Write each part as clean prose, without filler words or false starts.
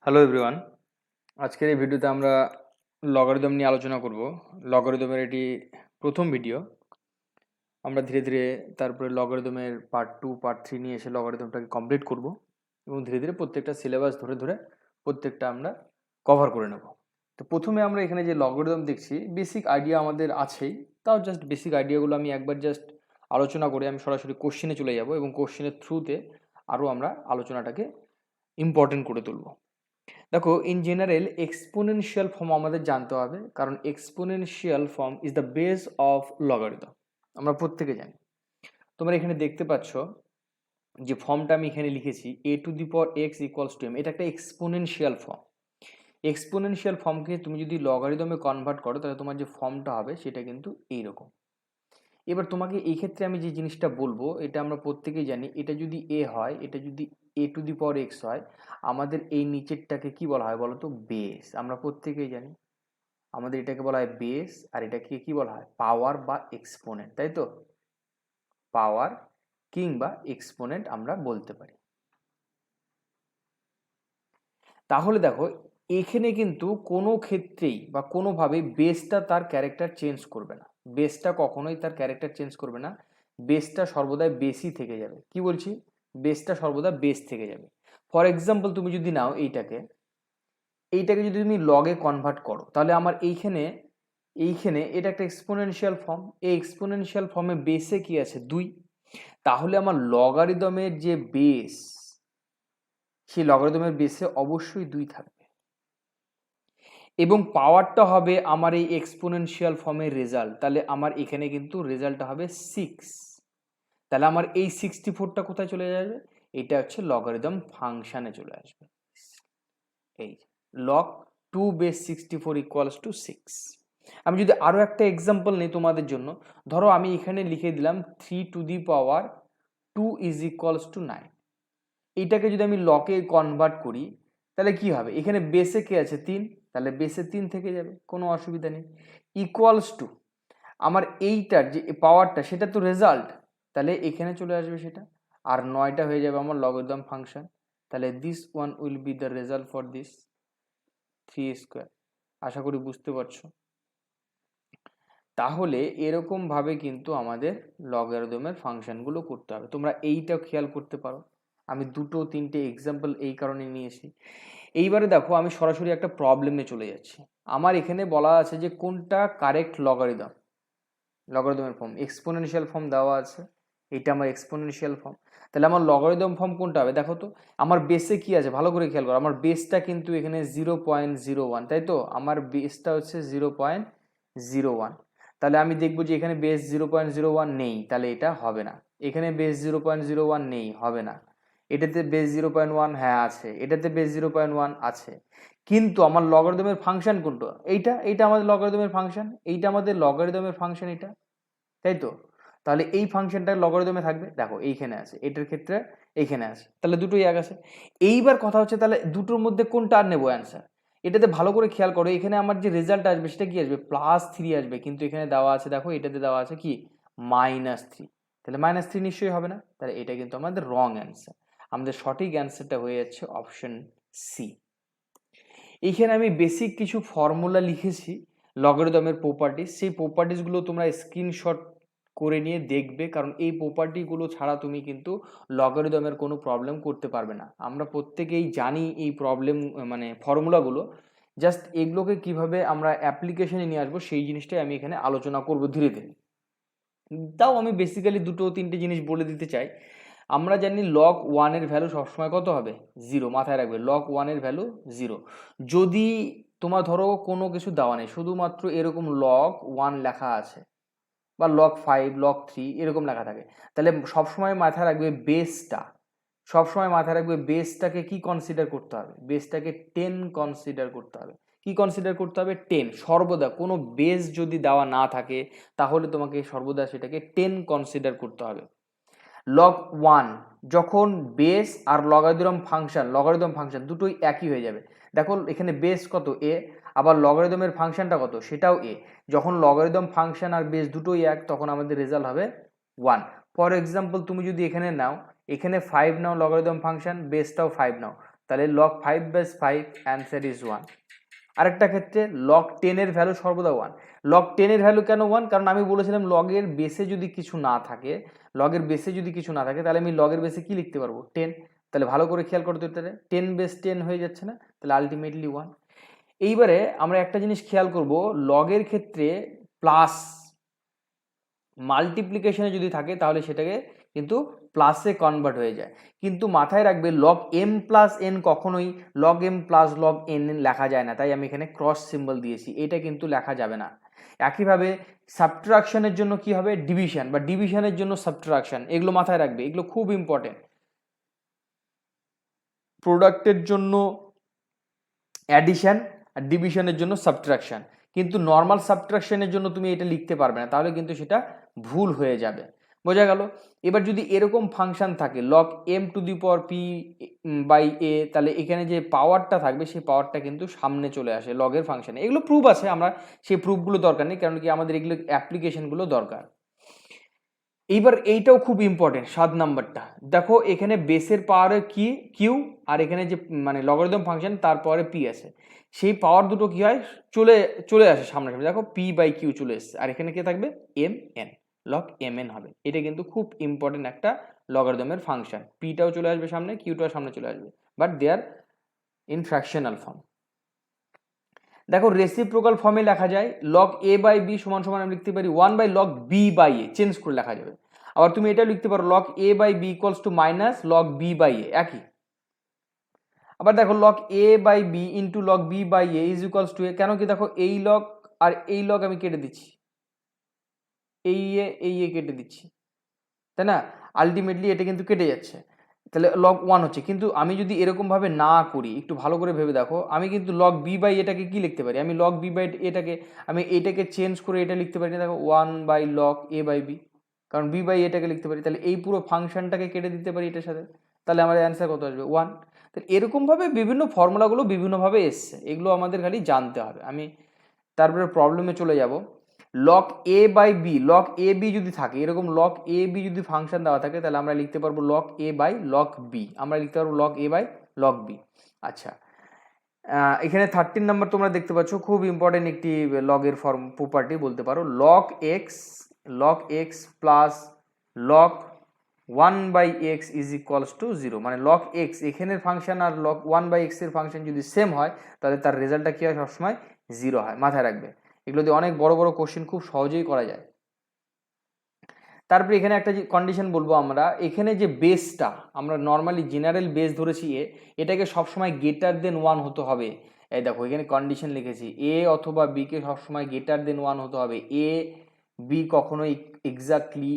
Hello everyone, আজকের এই ভিডিওতে আমরা লগারিদম নিয়ে আলোচনা করব। লগারিদমের এটি প্রথম ভিডিও। আমরা ধীরে ধীরে তারপরে লগারিদমের পার্ট 2 পার্ট 3 নিয়ে এসে লগারিদমটাকে কমপ্লিট করব এবং ধীরে ধীরে প্রত্যেকটা সিলেবাস ধরে ধরে প্রত্যেকটা আমরা কভার করে নেব। তো প্রথমে আমরা এখানে যে লগারিদম দেখছি, বেসিক আইডিয়া আমাদের আছেই, তাও জাস্ট বেসিক আইডিয়াগুলো আমি একবার জাস্ট আলোচনা করে আমি সরাসরি কোশ্চেনে চলে যাব এবং কোশ্চেনের থ্রুতে আরও আমরা আলোচনাটাকে ইম্পর্টেন্ট করে তুলব। দেখো, ইন জেনারেল এক্সপোনেনশিয়াল ফর্ম আমাদের জানতে হবে, কারণ exponential form is the base of logarithm. আমরা প্রত্যেকে জানি। তোমরা এখানে দেখতে পাচ্ছ যে ফর্মটা আমি এখানে লিখেছি, a two the power x equals two m। এটা একটা এক্সপোনেনশিয়াল ফর্ম। এক্সপোনেনশিয়াল ফর্মকে তুমি যদি লগারিদমে কনভার্ট করো তাহলে তোমার যে ফর্মটা হবে সেটা কিন্তু এইরকম। এবার তোমাকে এই ক্ষেত্রে আমি যে জিনিসটা বলবো, এটা আমরা প্রত্যেকেই জানি, এটা যদি a হয়, এটা যদি a two the power x হয়, আমাদের এই নিচেরটাকে কি বলা হয় বলো তো? বেস। আমরা প্রত্যেকেই জানি আমাদের এটাকে বলা হয় বেস, আর এটাকে কি বলা হয়? পাওয়ার বা এক্সপোনেন্ট, তাই তো? পাওয়ার কিংবা এক্সপোনেন্ট আমরা বলতে পারি। তাহলে দেখো, এখানে কিন্তু কোনো ক্ষেত্রেই বা কোনোভাবে বেসটা তার ক্যারেক্টার চেঞ্জ করবে না। বেসটা কখনোই তার ক্যারেক্টার চেঞ্জ করবে না। বেসটা সর্বদাই বেসই থেকে যাবে। কি বলছি? বেসটা সর্বদা বেস থেকে যাবে। ফর এক্সাম্পল, তুমি যদি নাও এইটাকে যদি তুমি লগে কনভার্ট করো, তাহলে আমার এইখানে এটা একটা এক্সপোনেনশিয়াল ফর্ম। এই এক্সপোনেনশিয়াল ফর্মে বেসে কি আছে? 2। তাহলে আমার লগারিদমের যে বেস, সেই লগারিদমের বেসে অবশ্যই 2 থাকবে এবং পাওয়ারটা হবে আমার এই এক্সপোনেনশিয়াল ফর্মের রেজাল্ট। তাহলে আমার এখানে কিন্তু রেজাল্টটা হবে 6। তাহলে আমার এই 64টা কোথায় চলে যাবে? এটা হচ্ছে লগারিদম ফাংশানে চলে আসবে। এই লগ 2 বেস 64 ইকুয়ালস টু 6। আমি যদি আরও একটা এক্সাম্পল নিই তোমাদের জন্য, ধরো আমি এখানে লিখে দিলাম 3 two the power 2 is equals two 9। এইটাকে যদি আমি লকে কনভার্ট করি তাহলে কি হবে? এখানে বেসে কে আছে? 3। তাহলে বেসে 3 থেকে যাবে, কোনো অসুবিধা নেই। ইকুয়ালস টু আমার এইটার যে পাওয়ারটা, সেটা তো রেজাল্ট, তাহলে এখানে চলে আসবে সেটা, আর 9টা হয়ে যাবে আমার লগারিদম ফাংশন। তাহলে this one will be the result for this 3 square. আশা করি বুঝতে পারছো। তাহলে এরকম ভাবে কিন্তু আমাদের লগারিদমের ফাংশনগুলো করতে হবে। তোমরা এইটাও খেয়াল করতে পারো। আমি 2-3টে এক্সাম্পল এই কারণে নিয়েছি। এইবারে দেখো, আমি সরাসরি একটা প্রবলেমে চলে যাচ্ছি। আমার এখানে বলা আছে যে কোনটা কারেক্ট লগারিদমের ফর্ম। এক্সপোনেনশিয়াল ফর্ম দেওয়া আছে, এটা আমার এক্সপোনেনশিয়াল ফর্ম। তাহলে আমার লগারিদম ফর্ম কোনটা হবে? দেখো তো, আমার বেসে কি আছে ভালো করে খেয়াল করো। আমার বেসটা কিন্তু এখানে 0.01, তাই তো? আমার বেসটা হচ্ছে 0.01। তাহলে আমি দেখবো যে এখানে বেস 0.01 নেই, তাহলে এটা হবে না। এখানে বেস 0.01 নেই, হবে না। এটাতে বেস 0.1 হ্যাঁ আছে, এটাতে বেস 0.1 আছে। কিন্তু আমার লগারিদমের ফাংশন কোনটা? এইটা আমাদের লগারিদমের ফাংশন, এইটা আমাদের লগারিদমের ফাংশন, এটা, তাই তো? তাহলে এই ফাংশনটা লগারিদমে থাকবে। দেখো এইখানে আছে, এটার ক্ষেত্রে এইখানে আছে, তাহলে দুটোই এক আছে। এইবার কথা হচ্ছে, তাহলে দুটোর মধ্যে কোনটা আর নেবো অ্যান্সার? এটাতে ভালো করে খেয়াল করো, এখানে আমার যে রেজাল্ট আসবে সেটা কি আসবে? +3 আসবে, কিন্তু এখানে দেওয়া আছে, দেখো এটাতে দেওয়া আছে কি? -3। তাহলে -3 নিশ্চয়ই হবে না, তাহলে এটা কিন্তু আমাদের রং অ্যান্সার। আমাদের সঠিক অ্যান্সারটা হয়ে যাচ্ছে অপশন সি। এইখানে আমি বেসিক কিছু ফর্মুলা লিখেছি লগারিদমের প্রপার্টিস। সেই প্রপার্টিসগুলো তোমরা স্ক্রিনশট করে নিয়ে দেখবে, কারণ এই প্রপার্টিগুলো ছাড়া তুমি কিন্তু লগারিদমের কোনো প্রবলেম করতে পারবে না। আমরা প্রত্যেকেই জানি এই প্রবলেম, মানে ফর্মুলাগুলো। জাস্ট এগুলোকে কিভাবে আমরা অ্যাপ্লিকেশনে নিয়ে আসবো সেই জিনিসটাই আমি এখানে আলোচনা করব ধীরে ধীরে। তাও আমি বেসিক্যালি 2-3টে জিনিস বলে দিতে চাই। আমরা জানি log 1 এর ভ্যালু সবসময় কত হবে? 0। মাথায় রাখবে, log 1 এর ভ্যালু 0। যদি তোমার ধরো কোনো কিছু দেওয়া নেই, শুধুমাত্র এরকম log 1 লেখা আছে বা log 5 log 3 এরকম লেখা থাকে, তাহলে সবসময় মাথায় রাখবে বেসটাকে কি কনসিডার করতে হবে? বেসটাকে 10 কনসিডার করতে হবে। কি কনসিডার করতে হবে? 10। সর্বদা কোনো বেস যদি দেওয়া না থাকে তাহলে তোমাকে সর্বদা সেটাকে 10 কনসিডার করতে হবে। log 1 যখন বেস আর লগারিদম ফাংশন দুটোই একই হয়ে যাবে। দেখো এখানে বেস কত? a, আবার লগারিদমের ফাংশনটা কত? সেটাও a। যখন লগারিদম ফাংশন আর বেস দুটোই এক, তখন আমাদের রেজাল্ট হবে 1। ফর এক্সাম্পল, তুমি যদি এখানে নাও, এখানে 5 নাও লগারিদম ফাংশন, বেসটাও 5 নাও, তাহলে log 5/5 অ্যান্সার ইজ 1। আরেকটা ক্ষেত্রে log 10 এর ভ্যালু সর্বদা 1। log 10 এর ভ্যালু কেন 1? কারণ আমি বলেছিলাম লগের বেসে যদি কিছু না থাকে, তাহলে আমি লগের বেসে কি লিখতে পারবো? 10। তাহলে ভালো করে খেয়াল করতে হতে 10 বেস 10 হয়ে যাচ্ছে না, তাহলে আলটিমেটলি 1। এইবারে আমরা একটা জিনিস খেয়াল করব, লগের ক্ষেত্রে প্লাস মাল্টিপ্লিকেশনে যদি থাকে তাহলে সেটাকে কিন্তু প্লাসে কনভার্ট হয়ে যায়। কিন্তু মাথায় রাখবে log m প্লাস n কখনোই log m plus log n লেখা যায় না, তাই আমি এখানে ক্রস সিম্বল দিয়েছি, এটা কিন্তু লেখা যাবে না। একইভাবে সাবট্রাকশনের জন্য কি হবে? ডিভিশন, বা ডিভিশনের জন্য সাবট্রাকশন, এগুলো মাথায় রাখবে, এগুলো খুব ইম্পর্টেন্ট। প্রোডাক্টের জন্য অ্যাডিশন আর ডিভিশনের জন্য সাবট্রাকশন, কিন্তু নর্মাল সাবট্রাকশনের জন্য তুমি এটা লিখতে পারবে না, তাহলে কিন্তু সেটা ভুল হয়ে যাবে। বোঝা গেল? এবার যদি এরকম ফাংশন থাকে log m to the power p by a, তাহলে এখানে যে পাওয়ারটা থাকবে সেই পাওয়ারটা কিন্তু সামনে চলে আসে লগের ফাংশনে। এগুলো প্রুফ আছে, আমরা সেই প্রুফগুলো দরকার নেই, কারণ কি আমাদের এগুলো অ্যাপ্লিকেশনগুলো দরকার। এইবার এইটাও খুব ইম্পর্টেন্ট, 7 নাম্বারটা দেখো, এখানে বেসের পাওয়ারে কি কিউ, আর এখানে যে মানে লগারিদম ফাংশন তারপরে পি আছে, সেই পাওয়ার দুটো কি হয়? চলে আসে সামনে। দেখো পি বাই কিউ চলে এসছে, আর এখানে কি থাকবে? M N, log M N হবে। এটা কিন্তু খুব ইম্পর্টেন্ট একটা লগারিদমের ফাংশন। পিটাও চলে আসবে সামনে, কিউটাও সামনে চলে আসবে, but they are in fractional form. দেখো রেসিপ্রোকাল ফর্মে লেখা যায় log a বাই বি সমান সমান আমি লিখতে পারি 1 by log b by a, change করে লেখা যাবে। আবার তুমি এটা লিখতে পারো log a by B equals to minus log b by A, একই। আবার দেখো log a by B into log b by A is equals to A, কেন কি? দেখো এই log আর এই log আমি কেটে দিচ্ছি, এই এ কেটে দিচ্ছি, তাই না? আলটিমেটলি এটা কিন্তু কেটে যাচ্ছে, তাহলে log 1 হচ্ছে। কিন্তু আমি যদি এরকম ভাবে না করি, একটু ভালো করে ভেবে দেখো, আমি কিন্তু log b বাই এটাকে কি লিখতে পারি? আমি log b বাই এটাকে চেঞ্জ করে এটা লিখতে পারি না, দেখো 1 by log a by b, কারণ b বাই এটাকে লিখতে পারি, তাহলে এই পুরো ফাংশনটাকে কেটে দিতে পারি এটার সাথে, তাহলে আমাদের অ্যান্সার কত আসবে? 1। তাহলে এরকমভাবে বিভিন্ন ফর্মুলাগুলো বিভিন্নভাবে এসছে, এগুলো আমাদের খালি জানতে হবে। আমি তারপরে প্রবলেমে চলে যাব। log a by b, log a b যদি থাকে, এরকম log a b যদি ফাংশন দেওয়া থাকে, তাহলে আমরা লিখতে পারবো log a by log b, আমরা লিখতে পারবো log a by log b। আচ্ছা, এখানে 13 নাম্বার তোমরা দেখতে পাচ্ছ, খুব ইম্পর্টেন্ট একটি লগের ফর্ম প্রপার্টি বলতে পারো, log x plus log 1 by x is equals to 0। মানে log x এখানের ফাংশন আর log 1 বাই এক্স এর ফাংশন যদি সেম হয়, তাহলে তার রেজাল্টটা কি হয়? সবসময় 0 হয়, মাথায় রাখবে। এগুলো দিয়ে অনেক বড় বড় কোশ্চেন খুব সহজেই করা যায়। তারপরে এখানে একটা যে কন্ডিশন বলবো আমরা, এখানে যে বেসটা আমরা নর্মালি জেনারেল বেস ধরেছি এটাকে সবসময় গ্রেটার দেন 1 হতে হবে। এই দেখো এখানে কন্ডিশন লিখেছি, এ অথবা বি কে সবসময় গ্রেটার দেন 1 হতে হবে। এ বি কখনোই এক্স্যাক্টলি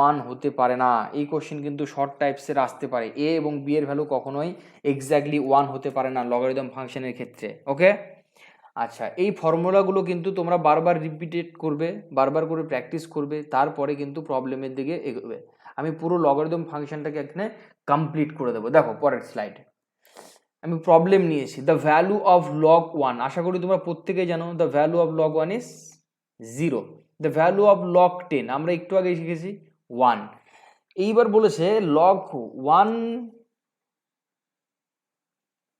1 হতে পারে না। এই কোশ্চেন কিন্তু শর্ট টাইপসের আসতে পারে, এ এবং বি এর ভ্যালু কখনোই এক্স্যাক্টলি 1 হতে পারে না লগারিদম ফাংশনের ক্ষেত্রে। ওকে, আচ্ছা, এই ফর্মুলাগুলো কিন্তু তোমরা বারবার রিপিটেড করবে, বারবার করে প্র্যাকটিস করবে, তারপরে কিন্তু প্রবলেমের দিকে এগোবে। আমি পুরো লগারিদম ফাংশনটাকে এখানে কমপ্লিট করে দেবো। দেখো পরের স্লাইড, আমি প্রবলেম নিয়েছি দ্য ভ্যালু অফ log 1। আশা করি তোমরা প্রত্যেকেই জানো the value of log 1 is 0। The value of log 10 আমরা একটু আগে শিখেছি 1। এইবার বলেছে log 1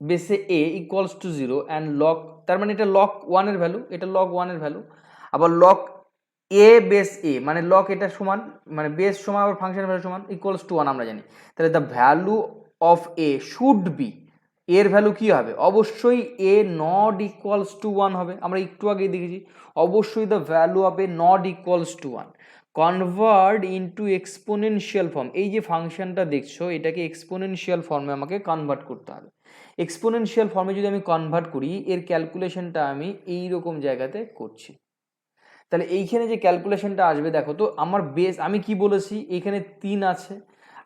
বেসে a equals to 0 and log, তার মানে এটা log 1 এর ভ্যালু, এটা log 1 এর ভ্যালু। আবার log a বেস a মানে log এটা সমান, মানে বেস সমান আবার ফাংশনের ভ্যালু সমান ইকুয়ালস টু 1 আমরা জানি। তাহলে the value of a should be, এর ভ্যালু কি হবে? অবশ্যই a নট ইকুয়ালস টু 1 হবে, আমরা একটু আগেই দেখেছি। অবশ্যই the value of a not equals to 1, convert into exponential form. এই যে ফাংশনটা দেখছো এটাকে এক্সপোনেনশিয়াল ফর্মে আমাকে কনভার্ট করতে হবে। এক্সপোনেনশিয়াল ফর্মে যদি আমি কনভার্ট করি, এর ক্যালকুলেশনটা আমি এই রকম জায়গাতে করছি। তাহলে এইখানে যে ক্যালকুলেশনটা আসবে, দেখো তো আমার বেস আমি কি বলেছি, এখানে 3 আছে,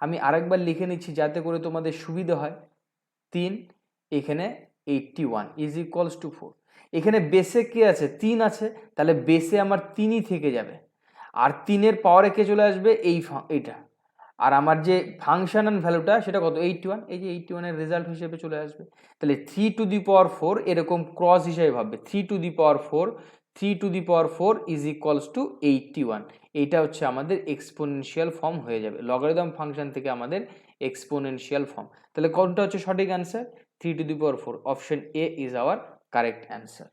আমি আরেকবার লিখে নিচ্ছি যাতে করে তোমাদের সুবিধা হয়। 3, এখানে 81 ইজ ইকুয়ালস টু 4। এখানে বেসে কে আছে? 3 আছে, তাহলে বেসে আমার 3ই থেকে যাবে, আর 3-এর পাওয়ারে কে চলে আসবে? এইটা। আর আমার যে ফাংশনাল ভ্যালুটা সেটা কত? 81। এই যে 81 এর রেজাল্ট হিসেবে চলে আসবে। তাহলে 3 টু দি পাওয়ার 4 এরকম ক্রস হিসেবে ভাববে, 3 two the power 4 is equals two 81। এইটা হচ্ছে আমাদের এক্সপোনেনশিয়াল ফর্ম হয়ে যাবে, লগারিদম ফাংশন থেকে আমাদের এক্সপোনেনশিয়াল ফর্ম। তাহলে কোনটা হচ্ছে সঠিক answer? 3 to the power 4, option A is our correct answer.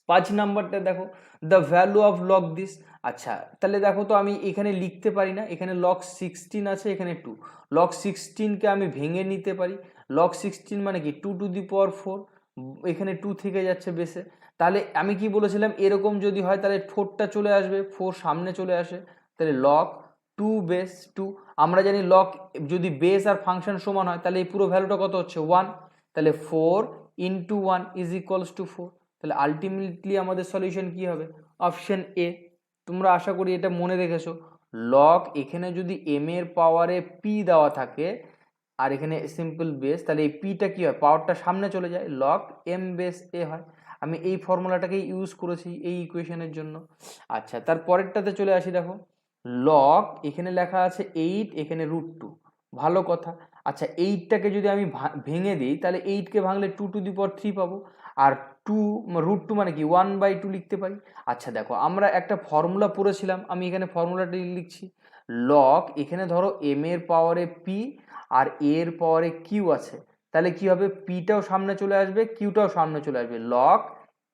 5 নাম্বারটা দেখো, the value of log this. আচ্ছা তাহলে দেখো তো আমি এখানে লিখতে পারি না, এখানে লগ 16 আছে, এখানে 2, লগ 16কে আমি ভেঙে নিতে পারি। লগ 16 মানে কি 2 to the power 4, এখানে 2 থেকে যাচ্ছে বেসে, তাহলে আমি কি বলেছিলাম এরকম যদি হয় তাহলে 4টা চলে আসবে, 4 সামনে চলে আসে, তাহলে লগ 2 বেস 2। আমরা জানি লগ যদি বেস আর ফাংশন সমান হয় তাহলে এই পুরো ভ্যালুটা কত হচ্ছে 1, তাহলে 4 ইন্টু 1 ইজ ইকুয়ালস টু 4। তাহলে আলটিমেটলি আমাদের সলিউশন কি হবে, অপশন এ। তোমরা আশা করি এটা মনে রেখেছো, লগ এখানে যদি এম এর পাওয়ারে পি দেওয়া থাকে আর এখানে সিম্পল বেস, তাহলে এই পিটা কি হয়, পাওয়ারটা সামনে চলে যায়, লগ এম বেস এ হয়। আমি এই ফর্মুলাটাকে ইউজ করেছি এই ইকুয়েশনের জন্য। আচ্ছা তার পরেরটাতে চলে আসি, দেখো লগ এখানে লেখা আছে 8, এখানে √2, ভালো কথা। আচ্ছা 8টাকে যদি আমি ভেঙে দিই তাহলে 8কে ভাঙলে 2 to the power 3 পাবো, আর √2 মানে কি 1/2 লিখতে পারি। আচ্ছা দেখো আমরা একটা ফর্মুলা পড়েছিলাম, আমি এখানে ফর্মুলাটা লিখছি, লগ এখানে ধরো এম এর পাওয়ারে পি আর এ এর পাওয়ারে কিউ আছে, তাহলে কি হবে, পিটাও সামনে চলে আসবে, কিউটাও সামনে চলে আসবে, লগ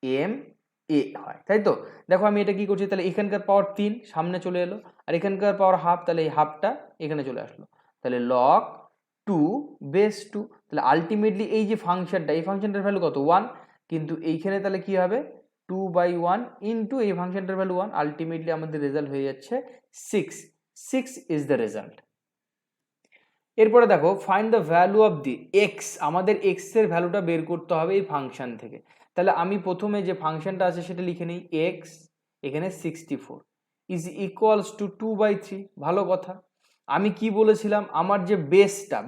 এম এ হয়, তাই তো। দেখো আমি এটা কি করছি, তাহলে এখানকার পাওয়ার 3 সামনে চলে এলো, আর এখানকার পাওয়ার হাফ, তাহলে এই হাফটা এখানে চলে আসলো, তাহলে লগ 2 বেস 2। তাহলে আলটিমেটলি এই যে ফাংশনটা, এই ফাংশনটার ভ্যালু কত 1, কিন্তু এইখানে তাহলে কি হবে 2/1 ইন্টু এই ফাংশনটার ভ্যালু 1, আলটিমেটলি আমাদের রেজাল্ট হয়ে যাচ্ছে 6 ইজ দ্য রেজাল্ট। এরপরে দেখো find the value of the x, আমাদের এক্স এর ভ্যালুটা বের করতে হবে এই ফাংশন থেকে। তাহলে আমি প্রথমে যে ফাংশনটা আছে সেটা লিখে নিই, এক্স এখানে 64 ইজ ইকুয়ালস টু 2/3, ভালো কথা। আমি কি বলেছিলাম, আমার যে বেসটা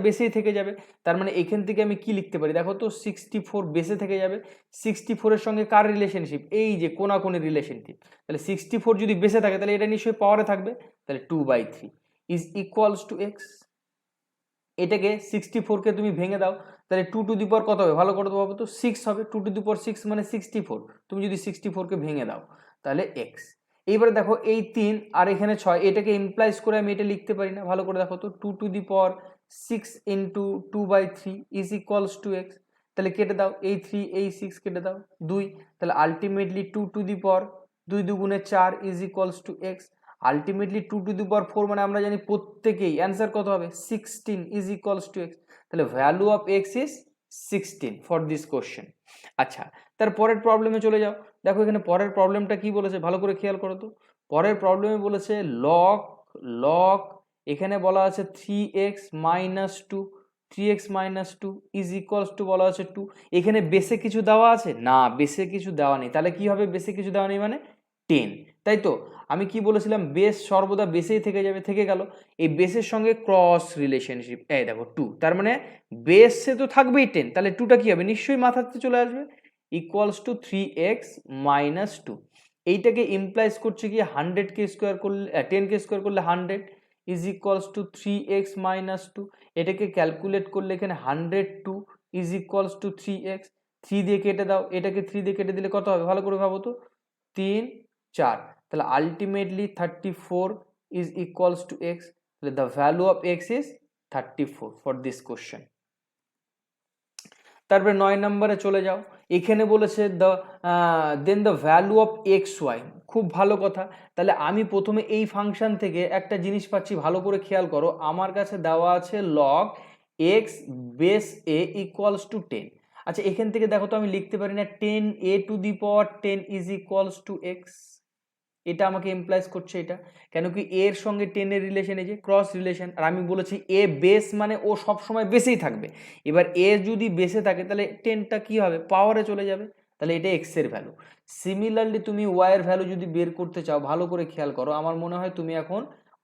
বেসেই থেকে যাবে, তার মানে এখান থেকে আমি কি লিখতে পারি, দেখো তো 64 বেসে থেকে যাবে, 64 এর সঙ্গে কার রিলেশনশিপ, এই যে কোনাকুনি রিলেশনশিপ, তাহলে 64 যদি বেসে থাকে তাহলে এটা নিশ্চয়ই পাওয়ারে থাকবে, তাহলে 2/3 ইজ ইকুয়ালস টু এক্স। এটাকে 64কে তুমি ভেঙে দাও, তাহলে 2 to the power কত হবে, ভালো করে ভাবো তো 6 হবে, 2 to the power 6 মানে 64, তুমি যদি 64কে ভেঙে দাও তাহলে এক্স। এইবারে দেখো এই 3 আর এখানে 6, এটাকে ইমপ্লাইজ করে আমি এটা লিখতে পারি না, ভালো করে দেখো তো 2 to the power 6 into 2/3 is equals to X. তাহলে কেটে দাও, এই 3 এই 6 কেটে দাও 2, তাহলে আলটিমেটলি 2 to the power 2 দুগুণে 4 is equals to x. Ultimately 2 to the power 4 মানে আমরা জানি প্রত্যেকেই অ্যান্সার কত হবে 16 ইজ ইকুয়ালস টু এক্স। তাহলে value of X is 16 for this question. আচ্ছা তার পরের প্রবলেমে চলে যাও, দেখো এখানে পরের প্রবলেমটা কি বলেছে, ভালো করে খেয়াল করো তো। পরের প্রবলেমে বলেছে লগ এখানে বলা আছে 3x - 2, 3x - 2 is equals two বলা আছে 2। এখানে বেসে কিছু দেওয়া আছে না, বেসে কিছু দেওয়া নেই, তাহলে কি হবে, বেসে কিছু দেওয়া নেই মানে 10, তাই তো। আমি কি বলেছিলাম, বেস সর্বদা বেসেই থেকে যাবে, থেকে গেল, এই বেসের সঙ্গে ক্রস রিলেশনশিপ, এই দেখো 2, তার মানে বেসে তো থাকবেই 10, তাহলে 2টা কি হবে, নিশ্চয়ই মাথাতে চলে আসবে, ইকুয়ালস টু 3x - 2। এইটাকে ইমপ্লাইজ করছে কি 100কে স্কোয়ার করলে 10কে স্কোয়ার করলে 100 ইজ ইকুয়ালস টু 3x - 2। এটাকে ক্যালকুলেট করলে এখানে 102 ইজ ইকুয়ালস টু 3x, 3 দিয়ে কেটে দাও, এটাকে 3 দিয়ে কেটে দিলে কত হবে, ভালো করে ভাবো তো, 3 4, তাহলে ultimately 34 is equals to X. তাহলে the value of X is 34 for this question. তারপরে 9 নম্বরে চলে যাও, এখানে বলেছে then the value of X Y, খুব ভালো কথা। তাহলে আমি প্রথমে এই ফাংশন থেকে একটা জিনিস পাচ্ছি, ভালো করে খেয়াল করো, আমার কাছে দেওয়া আছে log x base A equals to 10। আচ্ছা এখান থেকে দেখো তো আমি লিখতে পারি না 10a two the power 10 is equals to x, এটা আমাকে ইমপ্লাইজ করছে এটা, কেন কি এর সঙ্গে 10 এর রিলেশন, এই যে ক্রস রিলেশন, আর আমি বলেছি এ বেস মানে ও সব সময় বেসেই থাকবে, এবার এ যদি বেসে থাকে তাহলে 10টা কি হবে, পাওয়ারে চলে যাবে, তাহলে এটা এক্স এর ভ্যালু। সিমিলারলি তুমি ওয়াই এর ভ্যালু যদি বের করতে চাও, ভালো করে খেয়াল করো, আমার মনে হয় তুমি এখন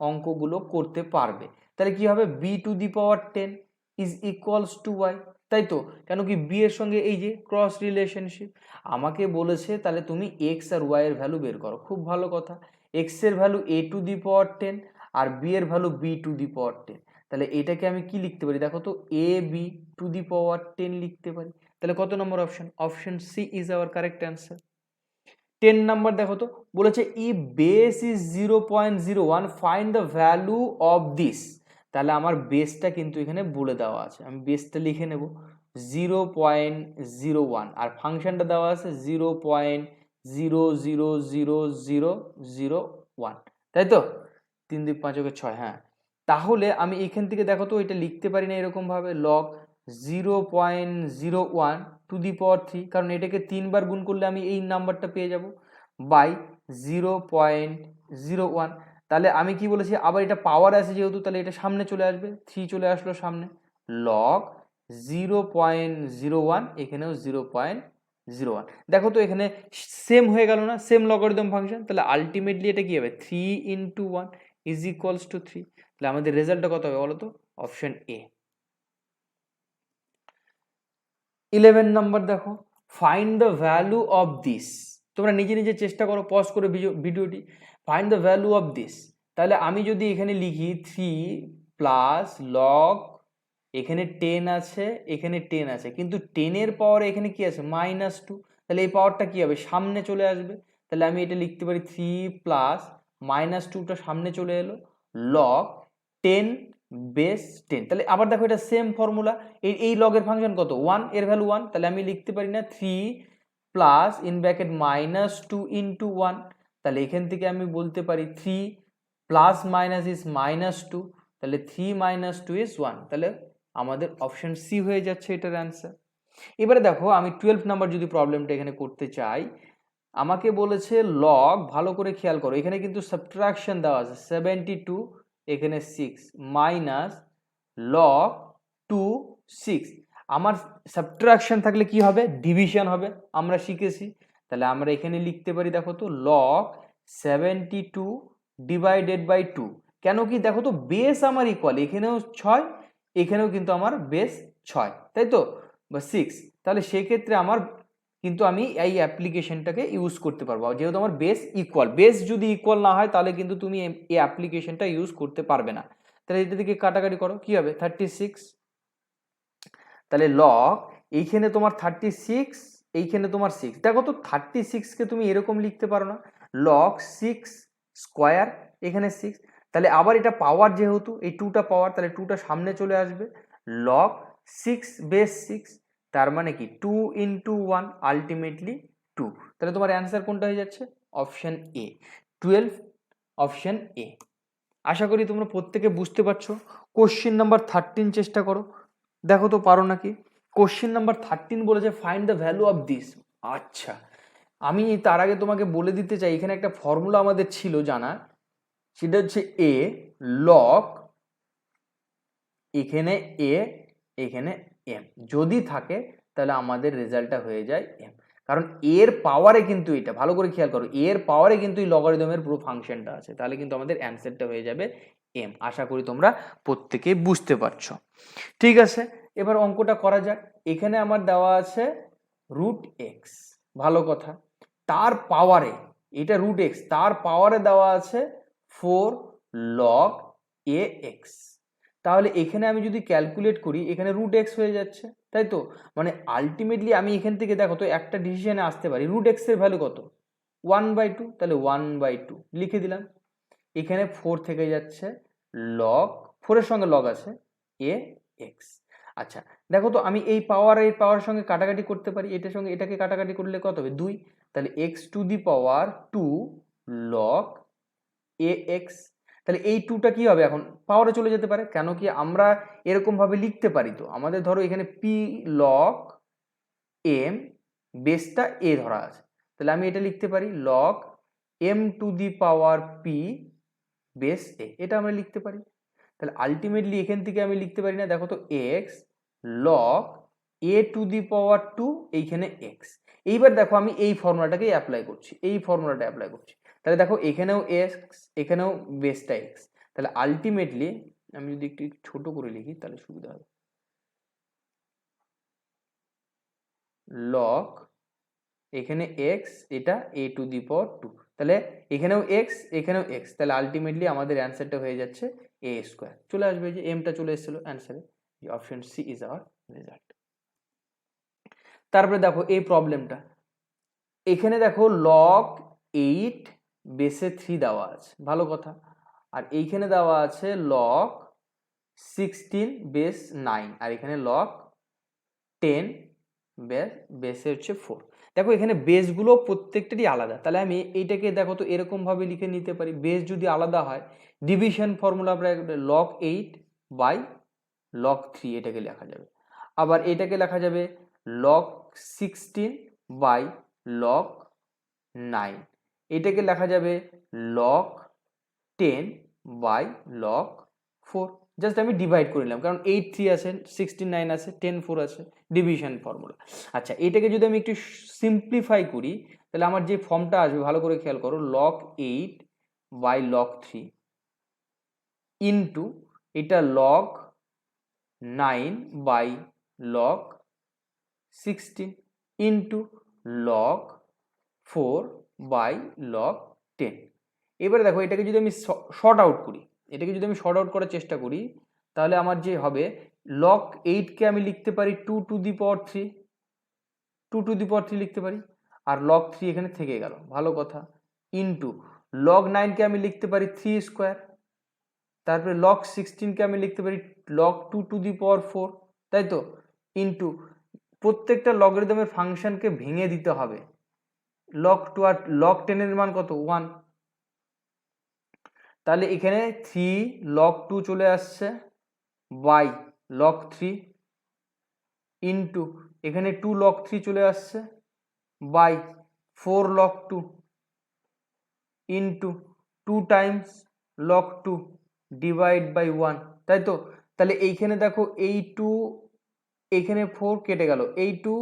অঙ্কগুলো করতে পারবে। তাহলে কি হবে, b to the power 10 is equals to y, তাই তো, কেন কি বি এর সঙ্গে এই যে ক্রস রিলেশনশিপ, আমাকে বলেছে তাহলে তুমি এক্স আর ওয়াই এর ভ্যালু বের করো, খুব ভালো কথা। এক্স এর value a to the power 10 আর বি এর value b to the power 10, তাহলে এটাকে আমি কি লিখতে পারি, দেখো তো A B to the power 10 লিখতে পারি। তাহলে কত নম্বর option, option C is our correct answer. 10 number দেখো তো, বলেছে if base is 0.01 find the value of this. তাহলে আমার বেসটা কিন্তু এখানে বলে দেওয়া আছে, আমি বেসটা লিখে নেব 0.01 আর ফাংশনটা দেওয়া আছে 0.000001, তাই তো? 3 2 5 6, হ্যাঁ। তাহলে আমি এখান থেকে দেখো তো এটা লিখতে পারি না এরকম ভাবে log 0.01 টু দি পাওয়ার 3, কারণ এটাকে 3 বার গুণ করলে আমি এই নাম্বারটা পেয়ে যাব, বাই 0.01। তাহলে আমি কি বলেছি, আবার এটা পাওয়ার আছে যেহেতু, তাহলে এটা সামনে চলে আসবে, 3 চলে আসলো সামনে, log 0.01, এখানেও 0.01। দেখো তো এখানে সেম হয়ে গেল না, সেম লগারিদম ফাংশন। তাহলে আলটিমেটলি এটা কি হবে, 3 × 1 ইজ ইকুয়ালস টু 3। তাহলে আমাদের রেজাল্টটা কত হবে বলো তো, অপশন এ। 11 নাম্বার দেখো, find the value of this. তোমরা নিজে নিজে চেষ্টা করো, পজ করে ভিডিওটি, find the value of this. তাহলে আমি যদি এখানে লিখি 3 প্লাস লগ, এখানে 10 আছে, এখানে 10 আছে, কিন্তু 10-এর পাওয়ারে এখানে কি আছে, -2, তাহলে এই পাওয়ারটা কি হবে, সামনে চলে আসবে। তাহলে আমি এটা লিখতে পারি 3 প্লাস -2টা সামনে চলে এলো, লগ 10 বেস 10। তাহলে আবার দেখো এটা সেম ফর্মুলা, এই লগের ফাংশন কত, 1, এর ভ্যালু 1। তাহলে আমি লিখতে পারি না 3 প্লাস ইন ব্র্যাকেট -2 × 1। তাহলে এখান থেকে আমি বলতে পারি 3 প্লাস মাইনাস ইজ -2, তাহলে 3 - 2 ইজ 1। তাহলে আমাদের অপশন সি হয়ে যাচ্ছে এটার অ্যান্সার। এবারে দেখো আমি 12 নাম্বার যদি প্রবলেমটা এখানে করতে চাই, আমাকে বলেছে লগ, ভালো করে খেয়াল করো, এখানে কিন্তু সাবট্রাকশন দেওয়া আছে 72, এখানে 6 মাইনাস লগ 2 6। আমার সাবট্রাকশন থাকলে কি হবে, ডিভিশন হবে, আমরা শিখেছি। তাহলে আমরা এখানে লিখতে পারি, দেখো তো লগ 72 ডিভাইডেড বাই 2। কেন কি, দেখো তো বেস আমার ইকুয়াল, এখানেও 6, এখানেও কিন্তু আমার বেস 6, তাই তো, বা 6। তাহলে সেক্ষেত্রে আমার কিন্তু আমি এই অ্যাপ্লিকেশনটাকে ইউজ করতে পারবো, যেহেতু আমার বেস ইকুয়াল। বেস যদি ইকুয়াল না হয় তাহলে কিন্তু তুমি এই অ্যাপ্লিকেশনটা ইউজ করতে পারবে না। তাহলে এটা থেকে কাটাকাটি করো, কি হবে 36। তাহলে লগ এইখানে তোমার 36, এইখানে তোমার 6। দেখো তো 36কে তুমি এরকম লিখতে পারো না, লগ 6 স্কোয়ার, এখানে 6। তাহলে আবার এটা পাওয়ার, যেহেতু এই 2টা পাওয়ার, তাহলে 2টা সামনে চলে আসবে, লগ 6 বেস 6। তার মানে কি 2 × 1 আলটিমেটলি 2। তাহলে তোমার অ্যান্সার কোনটা হয়ে যাচ্ছে, অপশন এ, 12, অপশন এ। আশা করি তোমরা প্রত্যেকে বুঝতে পারছো। কোশ্চেন নাম্বার 13 চেষ্টা করো, দেখো তো পারো নাকি। কোশ্চেন নাম্বার 13 বলেছে find the value of this. আচ্ছা, আমি তার আগে তোমাকে বলে দিতে চাই, এখানে একটা ফর্মুলা আমাদের ছিল জানা, সেটা হচ্ছে এ লগ, এখানে এ, এখানে এম যদি থাকে তাহলে আমাদের রেজাল্টটা হয়ে যায় এম। কারণ এর পাওয়ারে কিন্তু, এটা ভালো করে খেয়াল করো, এর পাওয়ারে কিন্তু এই লগারিদমের পুরো ফাংশনটা আছে, তাহলে কিন্তু আমাদের অ্যান্সারটা হয়ে যাবে এম। আশা করি তোমরা প্রত্যেকে বুঝতে পারছো। ঠিক আছে, এবার অঙ্কটা করা যাক। এখানে আমার দেওয়া আছে √x, ভালো কথা, তার পাওয়ারে, এটা √x, তার পাওয়ারে দেওয়া আছে 4 log ax। তাহলে এখানে আমি যদি ক্যালকুলেট করি, এখানে √x হয়ে যাচ্ছে, তাই তো। মানে আলটিমেটলি আমি এখান থেকে দেখো তো একটা ডিসিশনে আসতে পারি, √x এর ভ্যালু কত, 1/2। তাহলে 1/2 লিখে দিলাম। এখানে 4 থেকে যাচ্ছে, লগ 4 এর সঙ্গে লগ আছে ax। আচ্ছা দেখো তো, আমি এই পাওয়ার এর পাওয়ার সঙ্গে কাটাকাটি করতে পারি, এটার সঙ্গে এটাকে কাটাকাটি করলে কত হবে, 2। তাহলে x⁻2 log ax। তাহলে এই 2টা কি হবে, এখন পাওয়ারে চলে যেতে পারে, কেন কি আমরা এরকম ভাবে লিখতে পারি। তো আমাদের ধরো এখানে p log m, বেসটা a ধরা আছে, তাহলে আমি এটা লিখতে পারি log m⁻p বেস a, এটা আমরা লিখতে পারি। তাহলে আলটিমেটলি এখান থেকে আমি লিখতে পারি না, দেখো তো x log a⁻2, এইখানে x। এইবার দেখো আমি এই ফর্মুলাটাকে অ্যাপ্লাই করছি, এই ফর্মুলাটা অ্যাপ্লাই করছি। তাহলে দেখো এখানেও x, এখানেও বেসটা x। তাহলে আলটিমেটলি আমি যদি একটু ছোট করে লিখি তাহলে সুবিধা হবে, লগ এখানে x, এটা a⁻2, তাহলে এখানেও x, এখানেও x। তাহলে আলটিমেটলি আমাদের অ্যান্সারটা হয়ে যাচ্ছে a²। চলে আসবে, যে এমটা চলে এসেছিল অ্যান্সারে, option C is our result. তারপরে দেখো এই প্রবলেমটা, এখানে দেখো log 8 বেসে 3 দেওয়া আছে, ভালো কথা। আর এইখানে দেওয়া আছে log 16 বেস 9 আর এখানে লগ 10 বেসে হচ্ছে 4। দেখো এখানে বেসগুলো প্রত্যেকটারই আলাদা, তাহলে আমি এইটাকে দেখো তো এরকমভাবে লিখে নিতে পারি। বেস যদি আলাদা হয় ডিভিশন ফর্মুলা আমরা লগ 8 বাই লগ 3 এটাকে লেখা যাবে। আবার এটাকে লেখা যাবে লগ 16 বাই লগ 9, এটাকে লেখা যাবে লগ 10 বাই লগ 4। জাস্ট আমি ডিভাইড করে নিলাম, কারণ 8 3 আছে, 16 9 আছে, 10 4 আছে, ডিভিশন ফর্মুলা। আচ্ছা এটাকে যদি আমি একটু সিম্পলিফাই করি তাহলে আমার যে ফর্মটা আসবে ভালো করে খেয়াল করো, লগ 8 বাই লগ 3 ইন্টু এটা log 9 by log 16 into log 4 by log 10। এবারে দেখো এটাকে যদি আমি শর্ট আউট করি, এটাকে যদি আমি শর্ট আউট করার চেষ্টা করি তাহলে আমার যে হবে লগ 8কে আমি লিখতে পারি 2 two the power 3, 2 two the পাওয়ার 3 লিখতে পারি, আর লগ 3 এখানে থেকে গেল, ভালো কথা, ইন্টু লগ 9কে আমি লিখতে পারি 3 স্কোয়ার, তারপরে লগ 16কে আমি লিখতে পারি লগ 2 টু দি পাওয়ার 4, তাই তো, ইন্টু প্রত্যেকটা লগারিদমের ফাংশনকে ভেঙে দিতে হবে, লগ 2 আর লগ 10 এর মান কত 1, তাহলে এখানে 3 লগ 2 চলে আসছে বাই লগ 3 ইন্টু এখানে 2 লগ 3 চলে আসছে by 4 log 2 into 2 times log 2 divide by 1, তাই তো। তাহলে এইখানে দেখো এই 2 এখানে 4 কেটে গেল, এই 2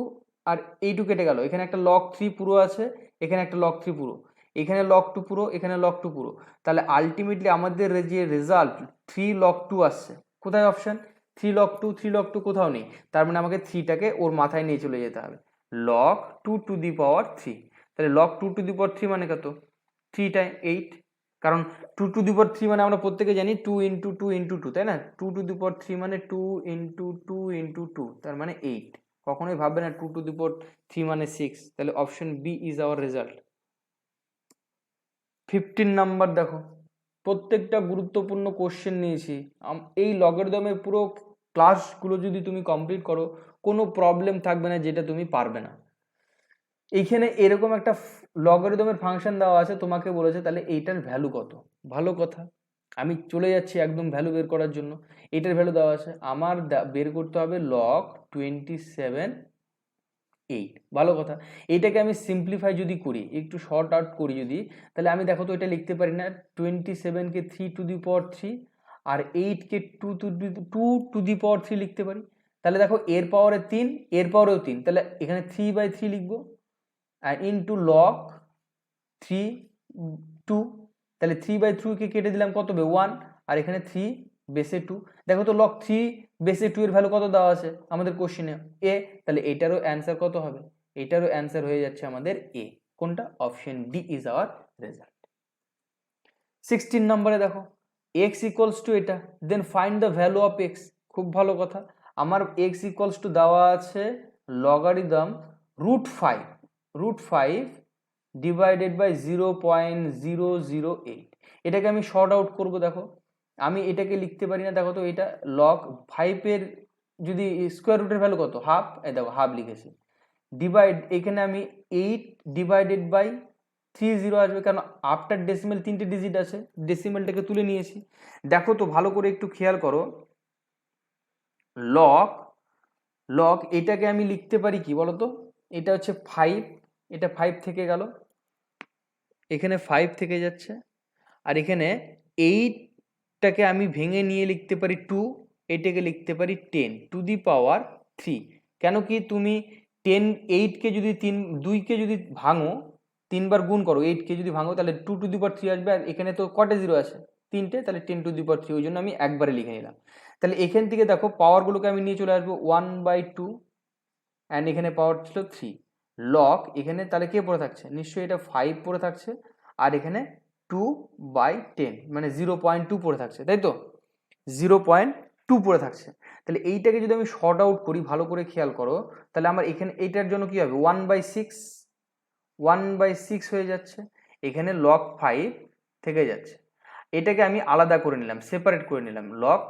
আর এই 2 কেটে গেল, এখানে একটা লগ 3 পুরো আছে, এখানে একটা লগ 3 পুরো, এখানে লগ 2 পুরো, এখানে লগ 2 পুরো, তাহলে আলটিমেটলি আমাদের যে রেজাল্ট 3 লগ 2 আসছে। কোথায় অপশন 3 লগ 2, 3 লগ 2 কোথাও নেই, তার মানে আমাকে 3টাকে ওর মাথায় নিয়ে চলে যেতে হবে, লগ 2 টু দি পাওয়ার 3। তাহলে লগ 2 টু দি পাওয়ার 3 মানে কত 3 টাইম 8, কারণ 2 টু দি পাওয়ার 3 মানে আমরা প্রত্যেকে জানি 2 ইন্টু 2 ইন্টু 2, তাই না, 2 টু দি পাওয়ার 3 মানে 2 ইন্টু 2 ইন্টু 2, তার মানে 8। কখনোই ভাববে না 2 টু দি পাওয়ার 3 মানে 6, তাহলে option B is our result. 15 number দেখো, প্রত্যেকটা গুরুত্বপূর্ণ কোশ্চেন নিয়েছি, এই লগারিদমের পুরো ক্লাসগুলো যদি তুমি কমপ্লিট করো কোনো প্রবলেম থাকবে না যেটা তুমি পারবে না। এইখানে এরকম একটা লগারিদমের ফাংশন দেওয়া আছে, তোমাকে বলেছে তাহলে এইটার ভ্যালু কত, ভালো কথা, আমি চলে যাচ্ছি একদম ভ্যালু বের করার জন্য। এটার ভ্যালু দেওয়া আছে, আমার বের করতে হবে লগ 27 8, ভালো কথা। এইটাকে আমি সিম্পলিফাই যদি করি, একটু শর্ট আউট করি যদি, তাহলে আমি দেখো তো এটা লিখতে পারি না 27কে 3 two the power 3 R 8কে 2 two the পাওয়ার 3 লিখতে পারি। তাহলে দেখো এর পাওয়ারে 3, এর পাওয়ারেও 3, তাহলে এখানে 3/3 লিখবো, আর ইন্টু লগ 3 2, তাহলে 3/3 কেটে দিলাম কত হবে 1, আর এখানে 3 বেসে 2। দেখো তো লগ 3 বেসে 2 এর ভ্যালু কত দেওয়া আছে আমাদের কোশ্চেনে এ, তাহলে এটারও অ্যান্সার কত হবে, এটারও অ্যান্সার হয়ে যাচ্ছে আমাদের এ, কোনটা option D is our result. 16 নম্বরে দেখো x ইকুয়ালস টু এটা, then find the value of x, খুব ভালো কথা, আমার x ইকুয়ালস টু দেওয়া আছে লগারিদম √5 ডিভাইডেড বাই 0.008, এটাকে আমি শর্ট আউট করব। দেখো আমি এটাকে লিখতে পারি না, দেখো তো এটা লগ 5 এর যদি স্কোয়ার রুটের ভ্যালু কত হাফ, এই দেখো হাফ লিখেছি, ডিভাইড এখানে আমি 8 ডিভাইডেড বাই 30 আসবে, কারণ আফটার ডেসিমেল 3টে ডিজিট আছে, ডেসিমেলটাকে তুলে নিয়েছি। দেখো তো ভালো করে একটু খেয়াল করো, লগ এটাকে আমি লিখতে পারি কি বলতো, এটা হচ্ছে 5, এটা 5 থেকে গেল, এখানে 5 থেকে যাচ্ছে, আর এখানে 8টাকে আমি ভেঙে নিয়ে লিখতে পারি 2, এটাকে লিখতে পারি 10 টু দি পাওয়ার 3। কেন কি তুমি 8কে যদি 2কে যদি ভাঙো, 3 বার গুণ করো, 8কে যদি ভাঙো তাহলে 2 টু দি পাওয়ার 3 আসবে, আর এখানে তো কটা জিরো আছে 3টে, তাহলে 10 টু দি পাওয়ার 3, ওই জন্য আমি একবারে লিখে নিলাম। তাহলে এখান থেকে দেখো পাওয়ারগুলোকে আমি নিয়ে চলে আসবো 1/2, অ্যান্ড এখানে পাওয়ার ছিল 3 লগ, এখানে তাহলে কে পড়ে থাকছে, নিশ্চয়ই এটা 5 পড়ে থাকছে, আর এখানে 2/10 মানে 0.2 পড়ে থাকছে, তাই তো 0.2 পড়ে থাকছে। তাহলে এইটাকে যদি আমি শর্ট আউট করি, ভালো করে খেয়াল করো, তাহলে আমার এখানে এইটার জন্য কি হবে 1/6 হয়ে যাচ্ছে, এখানে লগ 5 থেকে যাচ্ছে, এটাকে আমি আলাদা করে নিলাম, সেপারেট করে নিলাম, লগ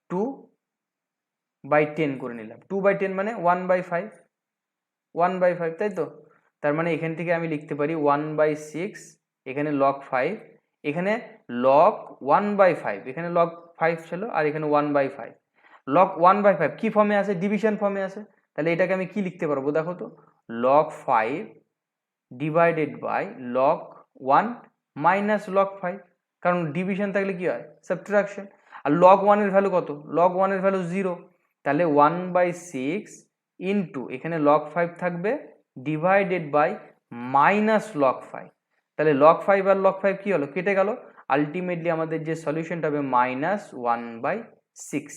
2/10 করে নিলাম। 2/10 মানে 1/5, 1/5, তাই তো? তার মানে এখান থেকে আমি লিখতে পারি 1/6, এখানে log 5, এখানে log 1/5, এখানে log 5 ছিল আর এখানে 1/5। log 1/5 কি ফর্মে আছে? ডিভিশন ফর্মে আছে। তাহলে এটাকে আমি কি লিখতে পারবো দেখো তো, log 5 divided by log 1 minus log 5, কারণ ডিভিশন থাকলে কি হয়? সাবট্রাকশন। আর log 1 এর ভ্যালু কত? log 1 এর ভ্যালু 0, তাহলে 1/6 ইন্টু এখানে log 5 থাকবে ডিভাইডেড বাই মাইনাস log 5, তাহলে log 5 আর log 5 কি হলো? কেটে গেল। আলটিমেটলি আমাদের যে সলিউশনটা হবে -1/6।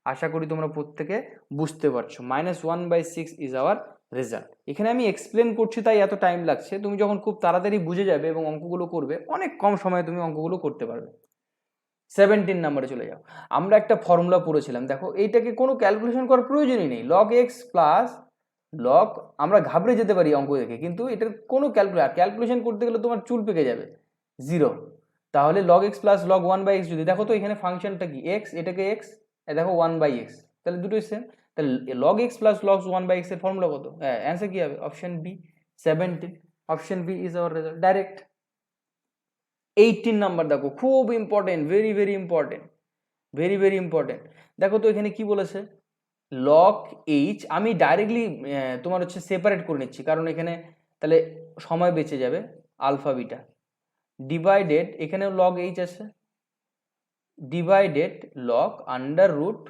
আশা করি তোমরা প্রত্যেকে বুঝতে পারছো। -1/6 ইজ আওয়ার রেজাল্ট। এখানে আমি এক্সপ্লেন করছি তাই এত টাইম লাগছে, তুমি যখন খুব তাড়াতাড়ি বুঝে যাবে এবং অঙ্কগুলো করবে, অনেক কম সময়ে তুমি অঙ্কগুলো করতে পারবে। 17 নম্বরে চলে যাও। আমরা একটা ফর্মুলা পড়েছিলাম, দেখো এইটাকে কোনো ক্যালকুলেশন করার প্রয়োজনই নেই। log x প্লাস log, আমরা ঘাবড়ে যেতে পারি অঙ্ক দেখে, কিন্তু এটার কোনো ক্যালকুলেশন করতে গেলে তোমার চুল পেকে যাবে 0। তাহলে log x plus log 1/x, যদি দেখো তো এখানে ফাংশনটা কি x, এটাকে x, দেখো 1/x, তাহলে দুটোই সেম। তাহলে log x plus log 1/x এর ফর্মুলা কত? অ্যান্সার কি হবে? Option B, 17। Option B is our result, direct. 18 number দেখো, খুব important, very very important, very very important. দেখো তো এখানে কি বলেছে, log h, আমি ডাইরেক্টলি তোমার হচ্ছে সেপারেট করে নিচ্ছি, কারণ এখানে তাহলে সময় বেঁচে যাবে। আলফা বিটা ডিভাইডেড, এখানেও log h আছে, divided log under root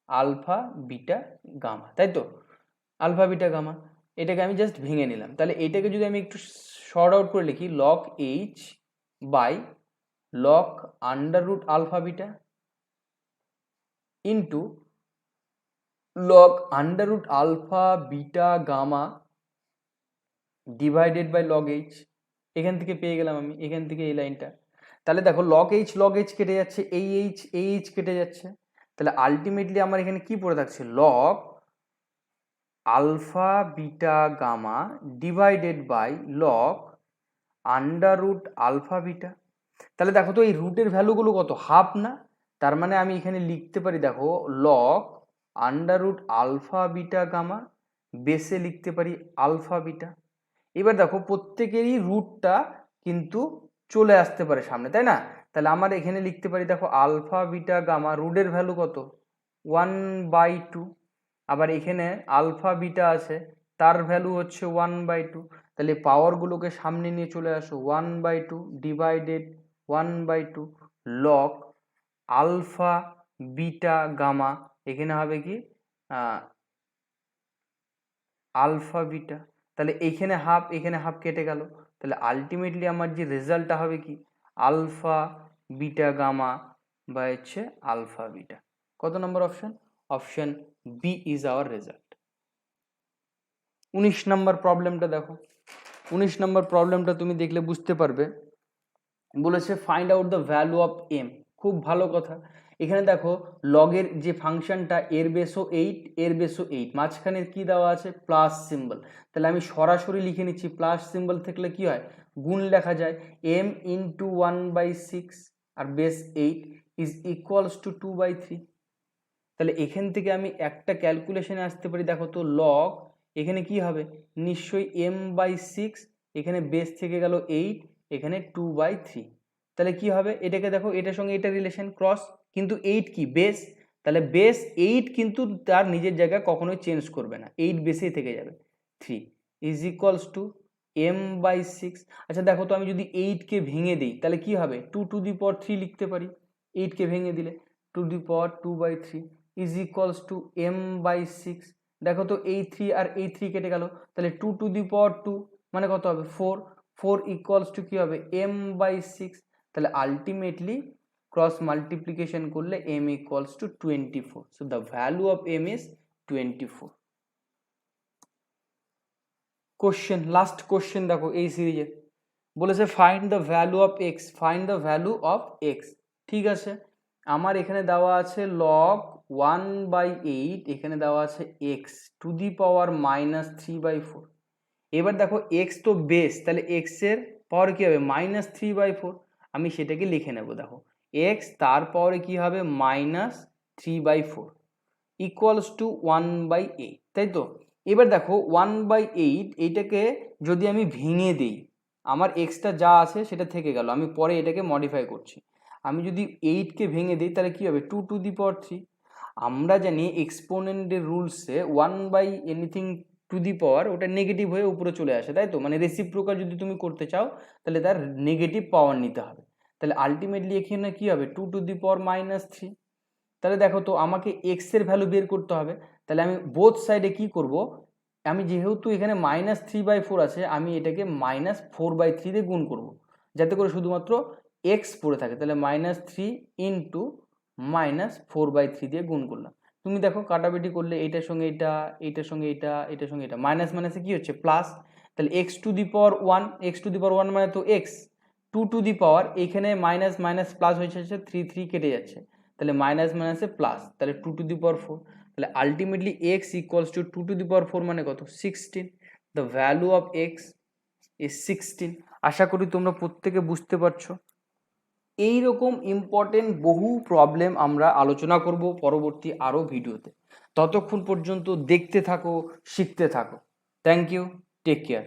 alpha beta gamma, তাই তো? আলফা বিটা গামা, এটাকে আমি জাস্ট ভেঙে নিলাম। তাহলে এটাকে যদি আমি একটু শর্ট আউট করে লিখি, log h by log under root alpha beta into log under root alpha beta gamma divided by log h। এখান থেকে পেয়ে গেলাম আমি, এখান থেকে এই লাইনটা। তাহলে দেখো log h কেটে যাচ্ছে, এই h কেটে যাচ্ছে, তাহলে আলটিমেটলি আমার এখানে কি পড়ে থাকছে? log alpha beta gamma divided by log under root alpha beta. তাহলে দেখো তো এই রুটের ভ্যালুগুলো কত? হাফ না? তার মানে আমি এখানে লিখতে পারি, দেখো log under root alpha beta gamma, বেসে লিখতে পারি আলফা বিটা। এবার দেখো প্রত্যেকেরই রুটটা কিন্তু চলে আসতে পারে সামনে, তাই না? তাহলে আমার এখানে লিখতে পারি, দেখো আলফা বিটা গামা রুটের ভ্যালু কত? 1/2। আবার এখানে আলফা বিটা আছে, তার ভ্যালু হচ্ছে 1/2। তাহলে পাওয়ারগুলোকে সামনে নিয়ে চলে আসো, 1/2 divided 1/2 log alpha beta gamma, এখানে হবে কি আলফা বিটা। তাহলে এখানে হাফ কেটে গেল, তাহলে আলটিমেটলি আমার যে রেজাল্টটা হবে কি? আলফা বিটা গামা বা হচ্ছে আলফা বিটা। কত নম্বর option? Option B is our result. 19 নম্বর প্রবলেমটা দেখো। 19 নম্বর প্রবলেমটা তুমি দেখলে বুঝতে পারবে। বলেছে find out the value of M. খুব ভালো কথা। এখানে দেখো লগের যে ফাংশনটা, এর বেসও 8, এর বেসও 8, মাঝখানে কি দেওয়া আছে? Plus symbol. তাহলে আমি সরাসরি লিখে নিচ্ছি, প্লাস সিম্বল থাকলে কি হয়? গুণ লেখা যায়, m ইন্টু 1/6 আর বেস 8 ইজ ইকুয়ালস টু 2/3। তাহলে এখান থেকে আমি একটা ক্যালকুলেশনে আসতে পারি, দেখো তো লগ এখানে কি হবে? নিশ্চয়ই m/6, এখানে বেস থেকে গেল 8, এখানে 2/3। তাহলে কি হবে? এটাকে দেখো, এটার সঙ্গে এটা রিলেশন ক্রস, কিন্তু 8 কি? বেস। তাহলে বেস 8 কিন্তু তার নিজের জায়গায় কখনোই চেঞ্জ করবে না, 8 বেসেই থেকে যাবে। 3 ইজ ইকুয়ালস টু m/6। আচ্ছা দেখো তো, আমি যদি 8কে ভেঙে দিই তাহলে কি হবে? 2^3 লিখতে পারি। 8কে ভেঙে দিলে 2^2/3 ইজ ইকুয়ালস টু m/6। দেখো তো এই 3 আর এই 3 কেটে গেল, তাহলে 2^2 মানে কত হবে? 4। 4 ইকুয়ালস টু কি হবে? m/6। তাহলে আলটিমেটলি ক্রস মাল্টিপ্লিকেশন করলে m equals to 24। So the value of m is 24। Question, last question দেখো এই সিরিজে বলেছে find the value of x, find the value of x. ঠিক আছে, আমার এখানে দেওয়া আছে log 1/8, এখানে দেওয়া আছে x টু দি পাওয়ার -3/4। এবার দেখো x তো বেস, তাহলে x এর পাওয়ার কি হবে? -3/4। আমি সেটাকে লিখে নেব, দেখো x তার পাওয়ারে কি হবে? 3/4 ইকুয়ালস টু 1/8, তাই তো? এবার দেখো 1/8 এইটাকে যদি আমি ভেঙে দিই, আমার এক্সটা যা আছে সেটা থেকে গেল, আমি পরে এটাকে মডিফাই করছি। আমি যদি 8কে ভেঙে দিই তাহলে কী হবে, 2^3। আমরা জানি এক্সপোনেন্টের রুলসে 1/anything টু দি পাওয়ার ওটা নেগেটিভ হয়ে উপরে চলে আসে, তাই তো? মানে রেসিপ্রোকাল যদি তুমি করতে চাও তাহলে তার নেগেটিভ পাওয়ার নিতে হবে। তাহলে আলটিমেটলি এখানে কী হবে, 2^-3। তাহলে দেখো তো আমাকে এক্স এর ভ্যালু বের করতে হবে। তাহলে আমি বোথ সাইডে কি করব, আমি যেহেতু এখানে -3/4 আছে, আমি এটাকে -4/3 দিয়ে গুণ করব, যাতে করে শুধুমাত্র এক্স পড়ে থাকে। তাহলে -3 ইন্টু -4/3 দিয়ে গুণ করলাম। তুমি দেখো কাটাকাটি করলে এইটার সঙ্গে এটা, এইটার সঙ্গে এটা, এটার সঙ্গে এটা, মাইনাস মাইনাসে কি হচ্ছে প্লাস। তাহলে x⁻1, x⁻1 মানে তো এক্স, 2 এইখানে মাইনাস মাইনাস প্লাস হয়েছে, 3 কেটে যাচ্ছে, তাহলে মাইনাস মাইনাসে প্লাস, তাহলে 2^4। তাহলে আলটিমেটলি x ইকুয়ালস টু 2^4 মানে কত, 16। The value of x is 16। আশা করি তোমরা প্রত্যেকে বুঝতে পারছো। এইরকম ইম্পর্টেন্ট বহু প্রবলেম আমরা আলোচনা করব পরবর্তী আরও ভিডিওতে। ততক্ষণ পর্যন্ত দেখতে থাকো, শিখতে থাকো। Thank you, take care.